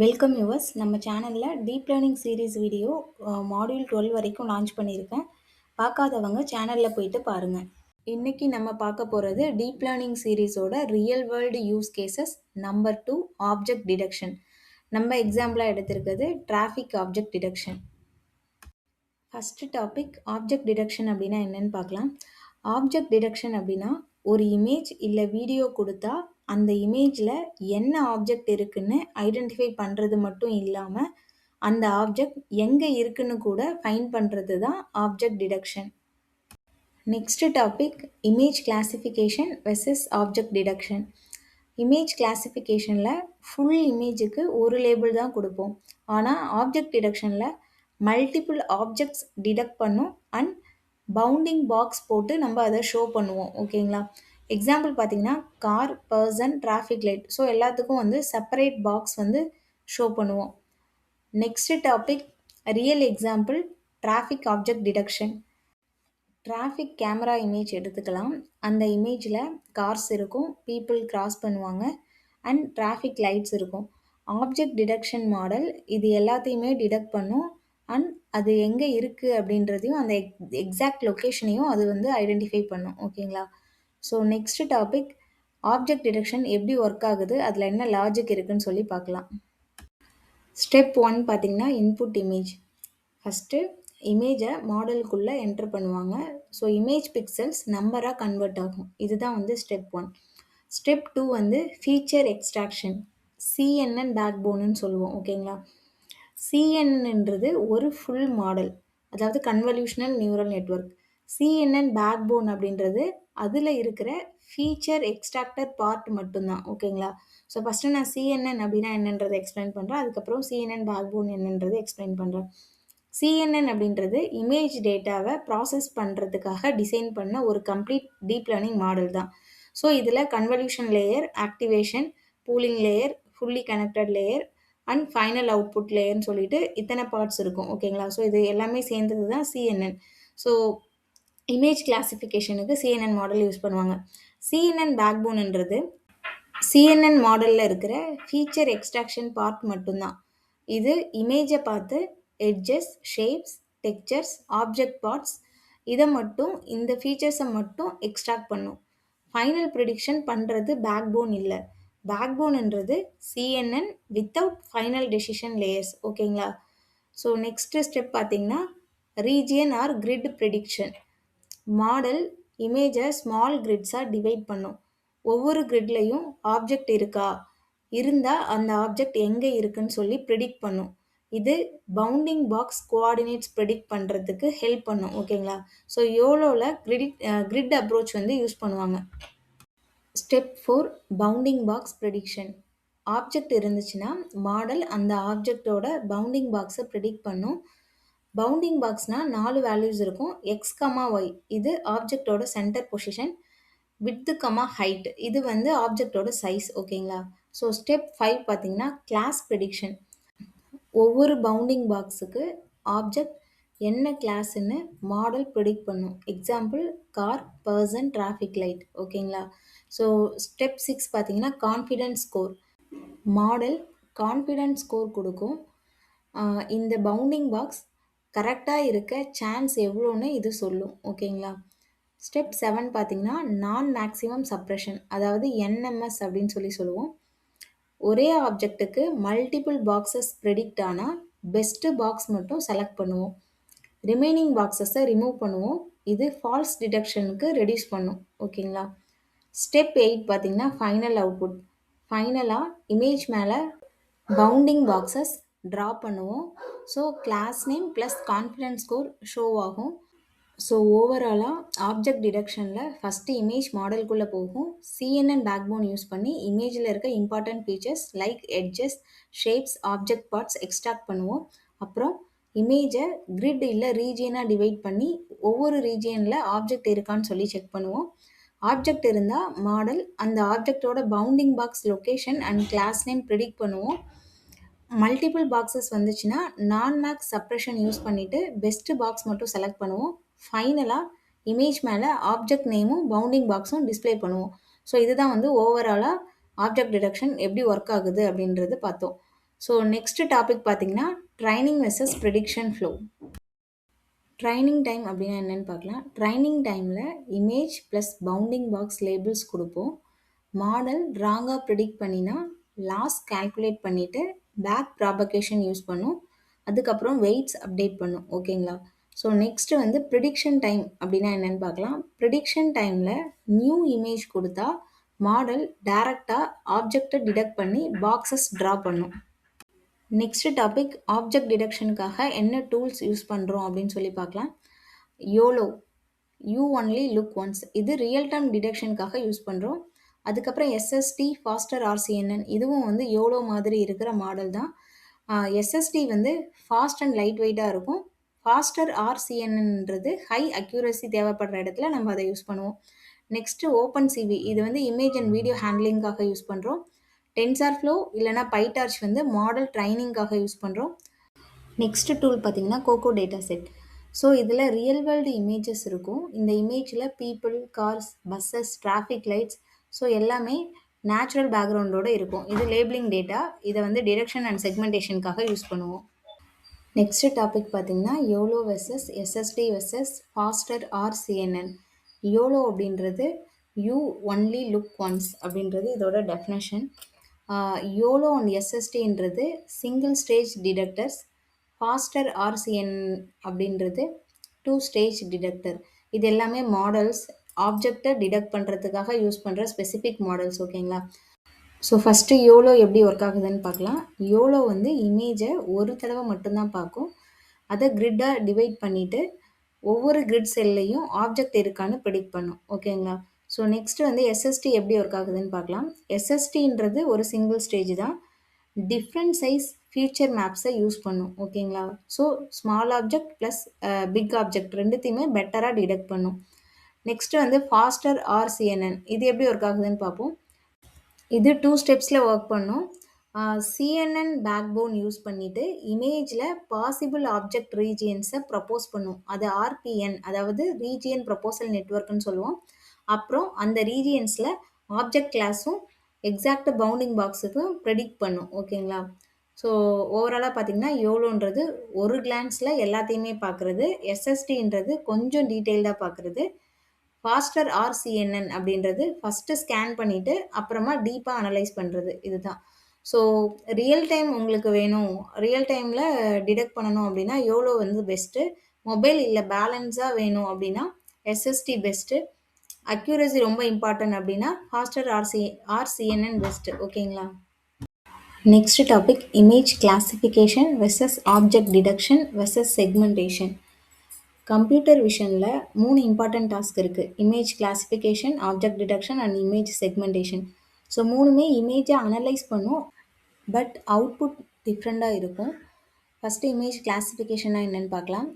Welcome yours நம்ம சேனலில் deep learning series video module 12 வரைக்கும் லான்ச் பண்ணியிருக்கேன். பார்க்காதவங்க சேனலில் போயிட்டு பாருங்கள். இன்னைக்கு நம்ம பார்க்க போகிறது டீப் லேர்னிங் சீரீஸோட real world use cases number 2 object detection. நம்ம எக்ஸாம்பிளாக எடுத்திருக்கிறது traffic object detection. First topic object detection அப்படின்னா என்னன்னு பார்க்கலாம். ஆப்ஜெக்ட் டிடெக்ஷன் அப்படின்னா ஒரு இமேஜ் இல்லை வீடியோ கொடுத்தா அந்த இமேஜில் என்ன ஆப்ஜெக்ட் இருக்குன்னு ஐடென்டிஃபை பண்ணுறது மட்டும் இல்லாமல் அந்த ஆப்ஜெக்ட் எங்கே இருக்குன்னு கூட ஃபைண்ட் பண்ணுறது தான் object detection. Next topic image classification versus object detection. Image கிளாசிஃபிகேஷனில் ஃபுல் இமேஜுக்கு ஒரு லேபிள் தான் கொடுப்போம். ஆனால் ஆப்ஜெக்ட் டிடெக்ஷனில் மல்டிபிள் ஆப்ஜெக்ட்ஸ் டிடெக்ட் பண்ணும் அண்ட் பவுண்டிங் பாக்ஸ் போட்டு நம்ம அதை ஷோ பண்ணுவோம். ஓகேங்களா? எக்ஸாம்பிள் பார்த்தீங்கன்னா car, person, traffic light. So எல்லாத்துக்கும் செப்பரேட் பாக்ஸ் ஷோ பண்ணுவோம். Next topic real example traffic object detection. Traffic camera image எடுத்துக்கலாம். அந்த இமேஜில் கார்ஸ் இருக்கும், பீப்புள் கிராஸ் பண்ணுவாங்க அண்ட் டிராஃபிக் லைட்ஸ் இருக்கும். ஆப்ஜெக்ட் டிடெக்ஷன் மாடல் இது எல்லாத்தையுமே டிடெக்ட் பண்ணும் அண்ட் அது எங்கே இருக்குது அப்படின்றதையும் அந்த எக்ஸாக்ட் லொக்கேஷனையும் அது ஐடென்டிஃபை பண்ணும். ஓகேங்களா? So next topic object detection எப்படி ஒர்க் ஆகுது, அதில் என்ன லாஜிக் இருக்குன்னு சொல்லி பார்க்கலாம். ஸ்டெப் 1 பார்த்தீங்கன்னா இன்புட் இமேஜ். ஃபஸ்ட்டு இமேஜை மாடலுக்குள்ளே என்ட்ரு பண்ணுவாங்க. ஸோ இமேஜ் பிக்சல்ஸ் நம்பராக கன்வெர்ட் ஆகும். இதுதான் step 1. Step 2 feature extraction, CNN பேக் போனுன்னு சொல்லுவோம். ஓகேங்களா? சிஎன்என்ன்றது ஒரு ஃபுல் மாடல், அதாவது convolutional neural network. CNN backbone அப்படின்றது அதில் இருக்கிற ஃபீச்சர் எக்ஸ்ட்ராக்டர் பார்ட் மட்டும்தான். ஓகேங்களா? ஸோ ஃபஸ்ட்டு நான் சிஎன்என் அப்படின்னா என்னன்றதை எக்ஸ்பிளைன் பண்ணுறேன். அதுக்கப்புறம் சிஎன்என் பேக் போன் என்னன்றதை எக்ஸ்பிளைன் பண்ணுறேன். சிஎன்என் அப்படின்றது இமேஜ் டேட்டாவை ப்ராசஸ் பண்ணுறதுக்காக டிசைன் பண்ண ஒரு கம்ப்ளீட் டீப் லேர்னிங் மாடல் தான். ஸோ இதில் convolution layer, activation, pooling layer, fully connected layer and final output லேயர்னு சொல்லிட்டு இத்தனை பார்ட்ஸ் இருக்கும். ஓகேங்களா? ஸோ இது எல்லாமே சேர்ந்தது தான் சிஎன்என். ஸோ இமேஜ் கிளாசிஃபிகேஷனுக்கு சிஎன்என் மாடல் யூஸ் பண்ணுவாங்க. சிஎன்என் பேக்போன்ன்றது சிஎன்என் மாடலில் இருக்கிற ஃபீச்சர் எக்ஸ்ட்ராக்ஷன் பார்ட் மட்டும்தான். இது இமேஜை பார்த்து edges, shapes, textures, object parts இதை மட்டும், இந்த ஃபீச்சர்ஸை மட்டும் எக்ஸ்ட்ராக்ட் பண்ணும். ஃபைனல் ப்ரிடிக்ஷன் பண்ணுறது பேக்போன் இல்லை. பேக்போன்ன்றது CNN without final decision layers. ஓகேங்களா? ஸோ நெக்ஸ்ட் ஸ்டெப் பார்த்தீங்கன்னா region or grid prediction. Model இமேஜை ஸ்மால் கிரிட்ஸாக டிவைட் பண்ணும். ஒவ்வொரு கிரிட்லையும் ஆப்ஜெக்ட் இருக்கா, இருந்தால் அந்த ஆப்ஜெக்ட் எங்கே இருக்குன்னு சொல்லி ப்ரிடிக்ட் பண்ணும். இது பவுண்டிங் பாக்ஸ் கோஆர்டினேட்ஸ் ப்ரிடிக்ட் பண்ணுறதுக்கு ஹெல்ப் பண்ணும். ஓகேங்களா? ஸோ யோலோவில் கிரிட் அப்ரோச் யூஸ் பண்ணுவாங்க. Step 4 bounding box prediction. Object இருந்துச்சுன்னா மாடல் அந்த ஆப்ஜெக்டோட பவுண்டிங் பாக்ஸை ப்ரெடிக்ட் பண்ணும். பவுண்டிங் பாக்ஸ்னால் 4 வேல்யூஸ் இருக்கும். எக்ஸ் கமா ஒய் இது ஆப்ஜெக்டோட centre position, width comma height இது ஆப்ஜெக்டோட சைஸ். ஓகேங்களா? ஸோ ஸ்டெப் 5 பார்த்தீங்கன்னா கிளாஸ் ப்ரெடிக்ஷன். ஒவ்வொரு பவுண்டிங் பாக்ஸுக்கு ஆப்ஜெக்ட் என்ன கிளாஸ்ன்னு மாடல் ப்ரெடிக்ட் பண்ணும். Example car, person, traffic light. ஓகேங்களா? ஸோ ஸ்டெப் 6 பார்த்தீங்கன்னா confidence score. Model confidence score கொடுக்கும். இந்த பவுண்டிங் பாக்ஸ் கரெக்டாக இருக்க சான்ஸ் எவ்வளோன்னு இது சொல்லும். ஓகேங்களா? ஸ்டெப் 7 பார்த்தீங்கன்னா நான் மேக்ஸிமம் சப்ரெஷன், அதாவது என்எம்எஸ் அப்படின்னு சொல்லுவோம். ஒரே ஆப்ஜெக்ட்டுக்கு மல்டிபிள் பாக்ஸஸ் ப்ரெடிக்ட் ஆனால் பெஸ்ட்டு பாக்ஸ் மட்டும் செலக்ட் பண்ணுவோம். ரிமைனிங் பாக்ஸஸை ரிமூவ் பண்ணுவோம். இது ஃபால்ஸ் டிடெக்ஷனுக்கு ரெடியூஸ் பண்ணும். ஓகேங்களா? ஸ்டெப் 8 பார்த்தீங்கன்னா ஃபைனல் அவுட்புட். ஃபைனலாக இமேஜ் மேலே பவுண்டிங் பாக்ஸஸ் ட்ரா பண்ணுவோம். So class name plus confidence score show ஆகும். ஸோ ஓவராலாக ஆப்ஜெக்ட் டிடெக்ஷனில் ஃபஸ்ட்டு இமேஜ் மாடலுக்குள்ளே போகும். சிஎன்என் பேக்போன் யூஸ் பண்ணி இமேஜில் இருக்க important features like edges, shapes, object parts extract பண்ணுவோம். அப்புறம் இமேஜை கிரிட் இல்லை ரீஜியனாக டிவைட் பண்ணி ஒவ்வொரு ரீஜியனில் ஆப்ஜெக்ட் இருக்கான்னு சொல்லி செக் பண்ணுவோம். ஆப்ஜெக்ட் இருந்தால் மாடல் அந்த ஆப்ஜெக்டோட bounding box location and class name predict பண்ணுவோம். மல்டிபிள் பாக்ஸஸ் வந்துச்சுன்னா நான் மேக்ஸ் சப்ரெஷன் யூஸ் பண்ணிவிட்டு பெஸ்ட்டு பாக்ஸ் மட்டும் செலக்ட் பண்ணுவோம். ஃபைனலாக இமேஜ் மேலே ஆப்ஜெக்ட் நேமும் பவுண்டிங் பாக்ஸும் டிஸ்பிளே பண்ணுவோம். ஸோ இதுதான் ஓவராலாக ஆப்ஜெக்ட் டிடெக்ஷன் எப்படி ஒர்க் ஆகுது அப்படின்றது பார்த்தோம். ஸோ நெக்ஸ்ட் டாபிக் பார்த்தீங்கன்னா training versus prediction flow. Training time அப்படின்னா என்னன்னு பார்க்கலாம். ட்ரைனிங் டைமில் image plus bounding box labels கொடுப்போம். மாடல் ராங்காக ப்ரிடிக்ட் பண்ணினா லாஸ் கால்குலேட் பண்ணிவிட்டு பேக் ப்ராபகேஷன் யூஸ் பண்ணும். அதுக்கப்புறம் வெயிட்ஸ் அப்டேட் பண்ணும். ஓகேங்களா? ஸோ நெக்ஸ்ட்டு வந்து ப்ரிடிக்ஷன் டைம் அப்படின்னா என்னென்னு பார்க்கலாம். ப்ரிடிக்ஷன் டைமில் நியூ இமேஜ் கொடுத்தா மாடல் டைரெக்டாக ஆப்ஜெக்டை டிடெக்ட் பண்ணி பாக்ஸஸ் ட்ரா பண்ணும். நெக்ஸ்ட் டாபிக் ஆப்ஜெக்ட் டிடெக்ஷனுக்காக என்ன டூல்ஸ் யூஸ் பண்ணுறோம் அப்படின்னு சொல்லி பார்க்கலாம். YOLO, you only look once, இது ரியல் டைம் டிடெக்ஷனுக்காக யூஸ் பண்ணுறோம். அதுக்கப்புறம் எஸ்எஸ்டி ஃபாஸ்டர் ஆர்சிஎன்என், இதுவும் வந்து யோலோ மாதிரி இருக்கிற மாடல் தான். எஸ்எஸ்டி வந்து ஃபாஸ்ட் அண்ட் லைட் வெயிட்டாக இருக்கும். ஃபாஸ்டர் ஆர்சிஎன்ன்றது ஹை அக்யூரசி தேவைப்படுற இடத்துல நம்ம அதை யூஸ் பண்ணுவோம். நெக்ஸ்ட்டு ஓப்பன் சிவி, இது வந்து இமேஜ் அண்ட் வீடியோ ஹேண்ட்லிங்காக யூஸ் பண்ணுறோம். டென்சார் ஃப்ளோ இல்லைனா பைடார்ச் வந்து மாடல் ட்ரைனிங்காக யூஸ் பண்ணுறோம். நெக்ஸ்ட் டூல் பார்த்தீங்கன்னா கோகோ டேட்டா செட். ஸோ இதில் ரியல் வேர்ல்டு இமேஜஸ் இருக்கும். இந்த இமேஜில் people, cars, buses, traffic lights, so எல்லாமே நேச்சுரல் பேக்ரவுண்டோடு இருக்கும். இது லேபிளிங் டேட்டா. இதை வந்து டிடெக்ஷன் அண்ட் செக்மெண்டேஷனுக்காக யூஸ் பண்ணுவோம். நெக்ஸ்ட் டாபிக் பார்த்தீங்கன்னா YOLO versus SSD versus faster RCNN. YOLO அப்படின்றது யூ ஒன்லி லுக் ஒன்ஸ் அப்படின்றது இதோட டெஃபினேஷன். யோலோ அண்ட் எஸ்எஸ்டின்றது single stage detectors. Faster RCNN அப்படின்றது 2 ஸ்டேஜ் டிடெக்டர். இது எல்லாமே மாடல்ஸ் ஆப்ஜெக்டை டிடெக்ட் பண்ணுறதுக்காக யூஸ் பண்ணுற ஸ்பெசிஃபிக் மாடல்ஸ். ஓகேங்களா? ஸோ ஃபஸ்ட்டு யோலோ எப்படி ஒர்க் ஆகுதுன்னு பார்க்கலாம். யோலோ வந்து இமேஜை ஒரு தடவை மட்டும்தான் பார்க்கும். அதை கிரிட்டாக டிவைட் பண்ணிவிட்டு ஒவ்வொரு கிரிட் செல்லையும் ஆப்ஜெக்ட் இருக்கான்னு ப்ரெடிக்ட் பண்ணும். ஓகேங்களா? ஸோ நெக்ஸ்ட்டு வந்து எஸ்எஸ்டி எப்படி ஒர்க் ஆகுதுன்னு பார்க்கலாம். எஸ்எஸ்டின்றது ஒரு சிங்கிள் ஸ்டேஜ் தான். டிஃப்ரெண்ட் சைஸ் ஃபியூச்சர் மேப்ஸை யூஸ் பண்ணும். ஓகேங்களா? So small object plus big object ரெண்டுத்தையுமே பெட்டராக டிடெக்ட் பண்ணும். நெக்ஸ்ட்டு வந்து ஃபாஸ்டர் ஆர்சிஎன்என், இது எப்படி ஒர்க் ஆகுதுன்னு பார்ப்போம். இது 2 ஸ்டெப்ஸில் ஒர்க் பண்ணும். சிஎன்என் பேக்போன் யூஸ் பண்ணிவிட்டு இமேஜில் பாசிபிள் ஆப்ஜெக்ட் ரீஜியன்ஸை ப்ரப்போஸ் பண்ணும். அது ஆர்பிஎன், அதாவது ரீஜியன் ப்ரப்போசல் நெட்வொர்க்குன்னு சொல்லுவோம். அப்புறம் அந்த ரீஜியன்ஸில் ஆப்ஜெக்ட் கிளாஸும் எக்ஸாக்ட் பவுண்டிங் பாக்ஸுக்கும் ப்ரெடிக்ட் பண்ணும். ஓகேங்களா? ஸோ ஓவராலாக பார்த்தீங்கன்னா யோலோன்றது ஒரு கிளான்ஸில் எல்லாத்தையுமே பார்க்குறது. எஸ்எஸ்டின்றது கொஞ்சம் டீட்டெயில்டாக பார்க்குறது. ஃபாஸ்டர் ஆர்சிஎன்என் அப்படின்றது ஃபஸ்ட்டு ஸ்கேன் பண்ணிவிட்டு அப்புறமா டீப்பாக அனலைஸ் பண்ணுறது. இதுதான். ஸோ ரியல் டைம் உங்களுக்கு வேணும், ரியல் டைமில் டிடெக்ட் பண்ணணும் அப்படின்னா யோலோ வந்து பெஸ்ட்டு. மொபைல் இல்லை பேலன்ஸாக வேணும் அப்படின்னா எஸ்எஸ்டி பெஸ்ட்டு. அக்யூரசி ரொம்ப இம்பார்ட்டன்ட் அப்படின்னா ஃபாஸ்டர் ஆர்சிஎன்என் பெஸ்ட்டு. ஓகேங்களா? Next topic image classification versus object detection versus segmentation. Computer விஷனில் 3 இம்பார்ட்டன்ட் டாஸ்க் இருக்குது. Image classification, object detection and image segmentation. So மூணுமே இமேஜை அனலைஸ் பண்ணும், பட் அவுட்புட் டிஃப்ரெண்ட்டாக இருக்கும். ஃபஸ்ட்டு இமேஜ் கிளாசிஃபிகேஷனாக என்னென்னு பார்க்கலாம்.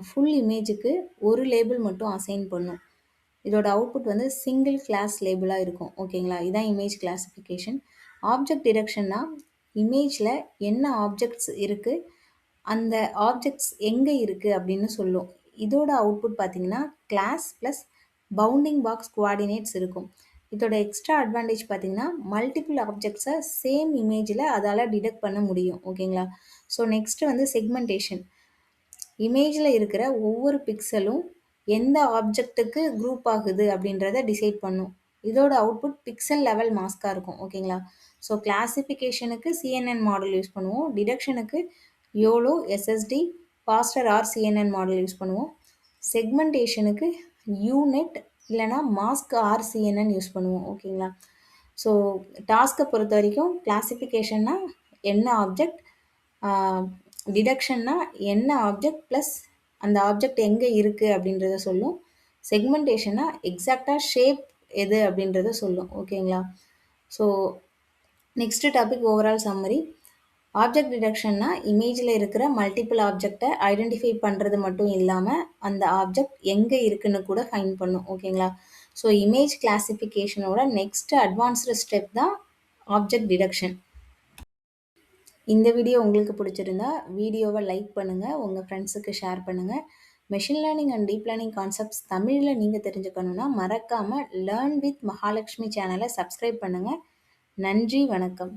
ஃபுல் இமேஜுக்கு ஒரு லேபிள் மட்டும் அசைன் பண்ணும். இதோட அவுட்புட் வந்து சிங்கிள் கிளாஸ் லேபிளாக இருக்கும். ஓகேங்களா? இதான் இமேஜ் கிளாசிஃபிகேஷன். ஆப்ஜெக்ட் டிடெக்ஷன்னா இமேஜில் என்ன ஆப்ஜெக்ட்ஸ் இருக்குது, அந்த ஆப்ஜெக்ட்ஸ் எங்கே இருக்குது அப்படின்னு சொல்லும். இதோட அவுட்புட் பார்த்தீங்கன்னா class plus bounding box coordinates இருக்கும். இதோட எக்ஸ்ட்ரா அட்வான்டேஜ் பார்த்தீங்கன்னா மல்டிபிள் ஆப்ஜெக்ட்ஸை சேம் இமேஜில் அதால் டிடெக்ட் பண்ண முடியும். ஓகேங்களா? ஸோ நெக்ஸ்ட்டு வந்து செக்மெண்டேஷன். இமேஜில் இருக்கிற ஒவ்வொரு பிக்சலும் எந்த ஆப்ஜெக்ட்டுக்கு குரூப் ஆகுது அப்படின்றத டிசைட் பண்ணும். இதோட அவுட்புட் பிக்சல் லெவல் மாஸ்காக இருக்கும். ஓகேங்களா? ஸோ கிளாசிஃபிகேஷனுக்கு சிஎன்என் மாடல் யூஸ் பண்ணுவோம். டிடெக்ஷனுக்கு YOLO, SSD, faster RCNN model use பண்ணுவோம். செக்மெண்டேஷனுக்கு யூநெட் இல்லைனா மாஸ்க் ஆர்சிஎன்என் யூஸ் பண்ணுவோம். ஓகேங்களா? ஸோ டாஸ்க்கை பொறுத்த வரைக்கும் கிளாசிஃபிகேஷன்னா என்ன ஆப்ஜெக்ட், டிடெக்ஷன்னா என்ன ஆப்ஜெக்ட் ப்ளஸ் அந்த ஆப்ஜெக்ட் எங்கே இருக்குது அப்படின்றத சொல்லும். செக்மெண்டேஷன்னா எக்ஸாக்டாக ஷேப் எது அப்படின்றத சொல்லும். ஓகேங்களா? So next topic overall summary. Object டிடெக்ஷன்னா இமேஜில் இருக்கிற மல்டிபிள் ஆப்ஜெக்டை ஐடென்டிஃபை பண்ணுறது மட்டும் இல்லாமல் அந்த ஆப்ஜெக்ட் எங்கே இருக்குன்னு கூட ஃபைண்ட் பண்ணும். ஓகேங்களா? ஸோ இமேஜ் கிளாசிஃபிகேஷனோட நெக்ஸ்ட் அட்வான்ஸ்டு ஸ்டெப் தான் ஆப்ஜெக்ட் டிடெக்ஷன். இந்த வீடியோ உங்களுக்கு பிடிச்சிருந்தா வீடியோவை லைக் பண்ணுங்கள், உங்கள் ஃப்ரெண்ட்ஸுக்கு ஷேர் பண்ணுங்கள். Machine learning and deep learning concepts தமிழில் நீங்கள் தெரிஞ்சுக்கணுன்னா மறக்காமல் லேர்ன் வித் மகாலட்சுமி சேனலை சப்ஸ்கிரைப் பண்ணுங்கள். நன்றி, வணக்கம்.